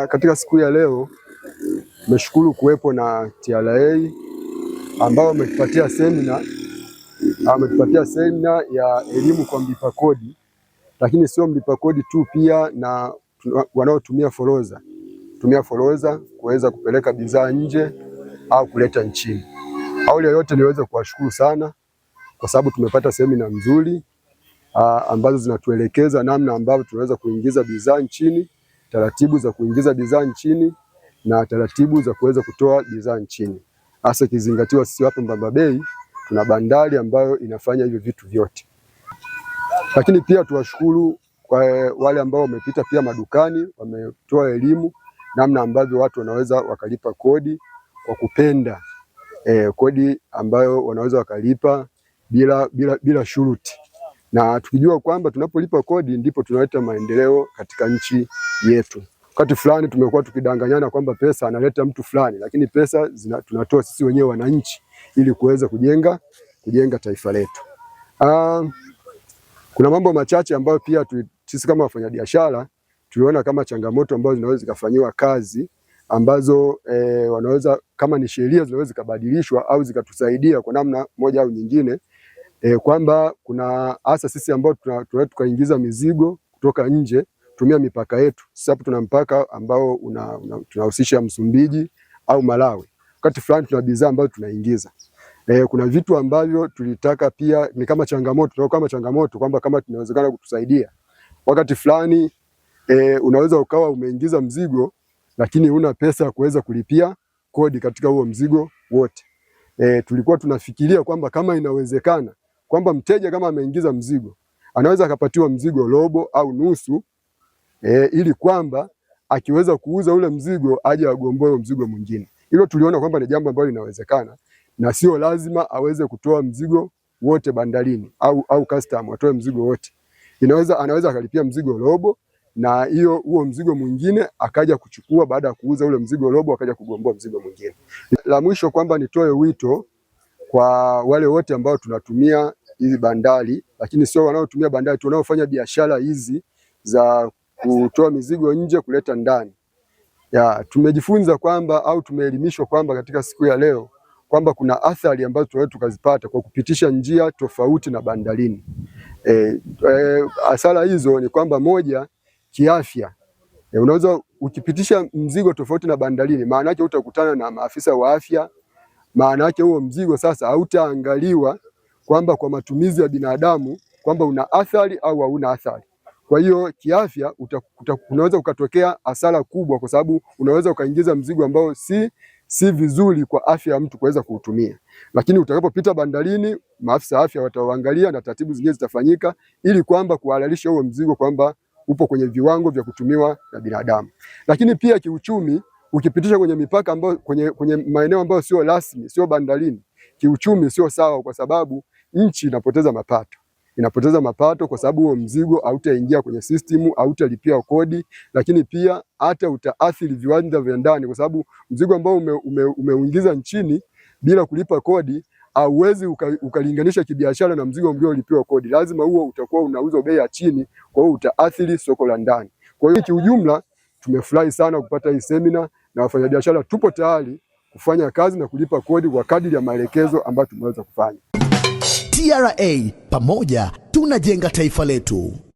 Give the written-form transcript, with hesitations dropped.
Katika siku ya leo tumeshukuru kuwepo na TRA ambao wametupatia semina ya elimu kwa mlipa kodi, lakini sio mlipa kodi tu, pia na wanaotumia forodha kuweza kupeleka bidhaa nje au kuleta nchini. Awali yote niweze kuwashukuru sana kwa sababu tumepata semina nzuri ambazo zinatuelekeza namna ambavyo tunaweza kuingiza bidhaa nchini, taratibu za kuingiza bidhaa nchini na taratibu za kuweza kutoa bidhaa nchini. Hasa kizingatiwa sisi hapa Mbamba Bay tuna bandari ambayo inafanya hivyo vitu vyote. Lakini pia tuwashukuru kwa wale ambao wamepita pia madukani, wametoa elimu namna ambavyo watu wanaweza wakalipa kodi kwa kupenda kodi ambayo wanaweza wakalipa bila shuruti, na tukijua kwamba tunapolipa kodi ndipo tunaleta maendeleo katika nchi yetu. Wakati fulani tumekuwa tukidanganyana kwamba pesa analeta mtu fulani, lakini pesa tunatoa sisi wenyewe wananchi ili kuweza kujenga taifa letu. Kuna mambo machache ambayo pia sisi kama wafanyabiashara tuliona kama changamoto ambazo zinaweza zikafanyiwa kazi, ambazo wanaweza kama ni sheria zinaweza zikabadilishwa au zikatusaidia kwa namna moja au nyingine, kwamba kuna hasa sisi ambao tunaweza tukaingiza mizigo kutoka nje tumia mipaka yetu. Sasa hapo tuna mpaka ambao tunahusisha Msumbiji au Malawi. Wakati fulani tuna bidhaa ambazo tunaingiza. Kuna vitu ambavyo tulitaka pia ni kama changamoto kwamba kama tunawezekana kutusaidia. Wakati fulani unaweza ukawa umeingiza mzigo lakini huna pesa ya kuweza kulipia kodi katika huo mzigo wote. Tulikuwa tunafikiria kwamba kama inawezekana kwamba mteja kama ameingiza mzigo anaweza akapatiwa mzigo robo au nusu, ili kwamba akiweza kuuza ule mzigo aje agomboe mzigo mwingine. Hilo tuliona kwamba ni jambo ambalo linawezekana na sio lazima aweze kutoa mzigo wote bandarini au customer atoe mzigo wote. Anaweza akalipia mzigo robo na huo mzigo mwingine akaja kuchukua baada ya kuuza ule mzigo robo akaja kugomboa mzigo mwingine. La mwisho kwamba nitoe wito kwa wale wote ambao tunatumia hizi bandari, lakini sio wanaotumia bandari, tunaofanya biashara hizi za kutoa mizigo nje kuleta ndani. Tumejifunza kwamba au tumeelimishwa kwamba katika siku ya leo kwamba kuna athari ambazo tunaweza tukazipata kwa kupitisha njia tofauti na bandarini. Hasara hizo ni kwamba moja, kiafya. Unaweza ukipitisha mzigo tofauti na bandarini, maana yake utakutana na maafisa wa afya, maana yake huo mzigo sasa hautaangaliwa kwamba kwa matumizi ya binadamu kwamba una athari au hauna athari. Kwa hiyo kiafya unaweza ukatokea hasara kubwa, kwa sababu unaweza ukaingiza mzigo ambao si vizuri kwa afya ya mtu kuweza kuutumia. Lakini utakapopita bandarini, maafisa afya wataangalia na taratibu zingine zitafanyika ili kwamba kuhalalisha huo mzigo kwamba upo kwenye viwango vya kutumiwa na binadamu. Lakini pia kiuchumi, ukipitisha kwenye mipaka ambayo kwenye maeneo ambayo sio rasmi, sio bandarini, kiuchumi sio sawa, kwa sababu nchi inapoteza mapato kwa sababu huo mzigo hautaingia kwenye system, hautalipia kodi, lakini pia hata utaathiri viwanda vya ndani, kwa sababu mzigo ambao umeingiza nchini bila kulipa kodi hauwezi ukalinganisha kibiashara na mzigo uliolipiwa kodi. Lazima huo utakuwa unauzwa bei ya chini, kwa hiyo utaathiri soko la ndani. Kwa hiyo kiujumla tumefurahi sana kupata hii semina, na wafanyabiashara tupo tayari kufanya kazi na kulipa kodi kwa kadiri ya maelekezo ambayo tumeweza kufanya. TRA, pamoja tunajenga taifa letu.